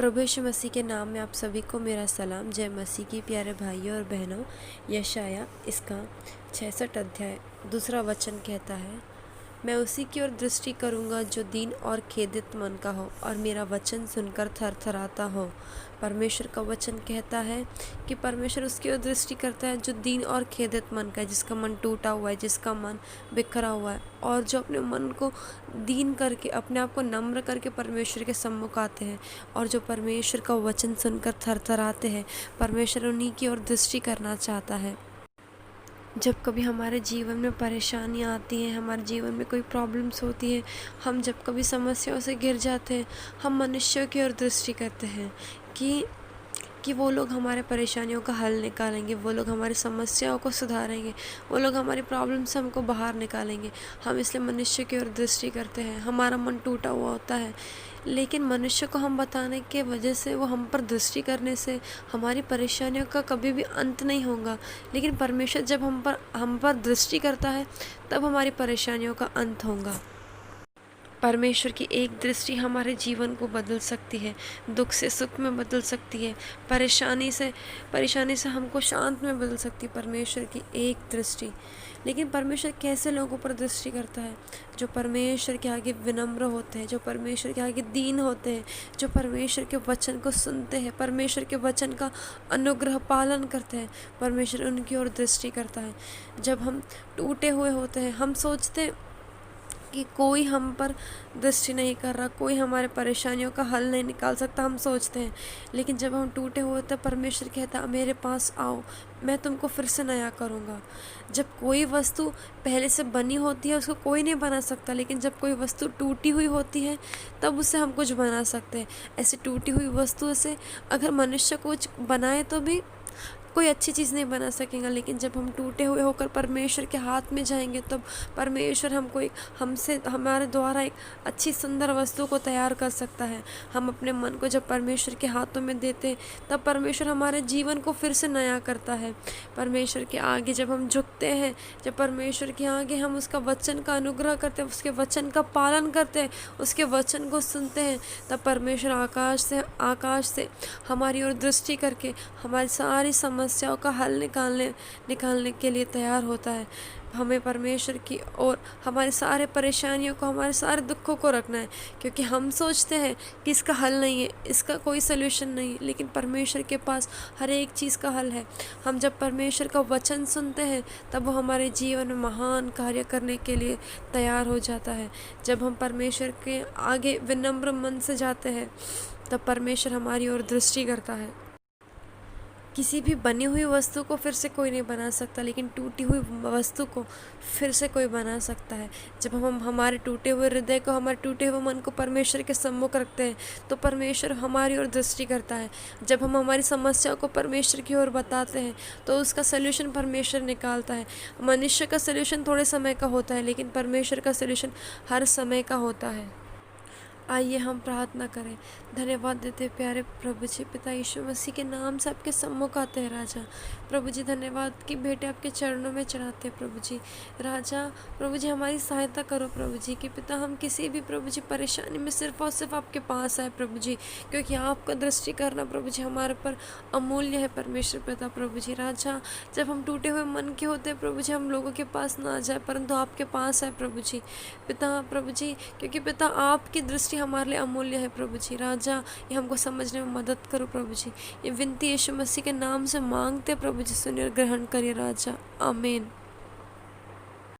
प्रभु यीशु मसीह के नाम में आप सभी को मेरा सलाम। जय मसीह की प्यारे भाइयों और बहनों। यशाया इसका 66 अध्याय दूसरा वचन कहता है, मैं उसी की ओर दृष्टि करूँगा जो दीन और खेदित मन का हो और मेरा वचन सुनकर थरथराता हो। परमेश्वर का वचन कहता है कि परमेश्वर उसकी ओर दृष्टि करता है जो दीन और खेदित मन का है, जिसका मन टूटा हुआ है, जिसका मन बिखरा हुआ है, और जो अपने मन को दीन करके, अपने आप को नम्र करके परमेश्वर के सम्मुख आते हैं और जो परमेश्वर का वचन सुनकर थरथराते हैं। परमेश्वर उन्हीं की ओर दृष्टि करना चाहता है। जब कभी हमारे जीवन में परेशानियाँ आती हैं, हमारे जीवन में कोई प्रॉब्लम्स होती हैं, हम जब कभी समस्याओं से घिर जाते हैं, हम मनुष्यों की ओर दृष्टि करते हैं कि वो लोग हमारे परेशानियों का हल निकालेंगे, वो लोग हमारी समस्याओं को सुधारेंगे, वो लोग हमारी प्रॉब्लम से हमको बाहर निकालेंगे। हम इसलिए मनुष्य की ओर दृष्टि करते हैं। हमारा मन टूटा हुआ होता है, लेकिन मनुष्य को हम बताने के वजह से, वो हम पर दृष्टि करने से हमारी परेशानियों का कभी भी अंत नहीं होगा। लेकिन परमेश्वर जब हम पर दृष्टि करता है, तब हमारी परेशानियों का अंत होगा। परमेश्वर की एक दृष्टि हमारे जीवन को बदल सकती है, दुख से सुख में बदल सकती है, परेशानी से हमको शांत में बदल सकती है परमेश्वर की एक दृष्टि। लेकिन परमेश्वर कैसे लोगों पर दृष्टि करता है? जो परमेश्वर के आगे विनम्र होते हैं, जो परमेश्वर के आगे दीन होते हैं, जो परमेश्वर के वचन को सुनते हैं, परमेश्वर के वचन का अनुग्रह पालन करते हैं। परमेश्वर उनकी ओर दृष्टि करता है। जब हम टूटे हुए होते हैं, हम सोचते हैं कि कोई हम पर दृष्टि नहीं कर रहा, कोई हमारे परेशानियों का हल नहीं निकाल सकता, हम सोचते हैं। लेकिन जब हम टूटे हुए होते हैं, परमेश्वर कहता है, मेरे पास आओ, मैं तुमको फिर से नया करूँगा। जब कोई वस्तु पहले से बनी होती है, उसको कोई नहीं बना सकता, लेकिन जब कोई वस्तु टूटी हुई होती है, तब उससे हम कुछ बना सकते हैं। ऐसे टूटी हुई वस्तु से अगर मनुष्य कुछ बनाए तो भी कोई अच्छी चीज़ नहीं बना सकेगा। लेकिन जब हम टूटे हुए होकर परमेश्वर के हाथ में जाएंगे, तब परमेश्वर हमारे द्वारा एक अच्छी सुंदर वस्तु को तैयार कर सकता है। हम अपने मन को जब परमेश्वर के हाथों में देते हैं, तब परमेश्वर हमारे जीवन को फिर से नया करता है। परमेश्वर के आगे जब हम झुकते हैं, जब परमेश्वर के आगे हम उसका वचन का अनुग्रह करते हैं, उसके वचन का पालन करते हैं, उसके वचन को सुनते हैं, तब परमेश्वर आकाश से हमारी ओर दृष्टि करके हमारी सारी समस्याओं का हल निकालने के लिए तैयार होता है। हमें परमेश्वर की ओर हमारे सारे परेशानियों को, हमारे सारे दुखों को रखना है, क्योंकि हम सोचते हैं कि इसका हल नहीं है, इसका कोई सल्यूशन नहीं है, लेकिन परमेश्वर के पास हर एक चीज़ का हल है। हम जब परमेश्वर का वचन सुनते हैं, तब वो हमारे जीवन में महान कार्य करने के लिए तैयार हो जाता है। जब हम परमेश्वर के आगे विनम्र मन से जाते हैं, तब परमेश्वर हमारी ओर दृष्टि करता है। किसी भी बनी हुई वस्तु को फिर से कोई नहीं बना सकता, लेकिन टूटी हुई वस्तु को फिर से कोई बना सकता है। जब हम हमारे टूटे हुए हृदय को, हमारे टूटे हुए मन को परमेश्वर के सम्मुख रखते हैं, तो परमेश्वर हमारी ओर दृष्टि करता है। जब हम हमारी समस्या को परमेश्वर की ओर बताते हैं, तो उसका सल्यूशन परमेश्वर निकालता है। मनुष्य का सल्यूशन थोड़े समय का होता है, लेकिन परमेश्वर का सल्यूशन हर समय का होता है। आइए हम प्रार्थना करें। धन्यवाद देते प्यारे प्रभु जी, पिता यीशु मसीह के नाम से आपके सम्मुख आते हैं राजा। प्रभु जी धन्यवाद कि बेटे आपके चरणों में चढ़ाते हैं प्रभु जी। राजा प्रभु जी हमारी सहायता करो प्रभु जी, कि पिता हम किसी भी प्रभु जी परेशानी में सिर्फ और सिर्फ आपके पास आए प्रभु जी, क्योंकि आपका दृष्टि करना प्रभु जी हमारे पर अमूल्य है परमेश्वर पिता प्रभु जी। राजा जब हम टूटे हुए मन के होते हैं प्रभु जी, हम लोगों के पास ना जाए, परंतु आपके पास आए प्रभु जी। पिता प्रभु जी, क्योंकि पिता आपकी दृष्टि हमारे लिए अमूल्य है प्रभु जी। राजा ये हमको समझने में मदद करो प्रभु जी। ये विनती यीशु मसीह के नाम से मांगते प्रभु जी, सुनिए और ग्रहण करिए राजा। आमीन।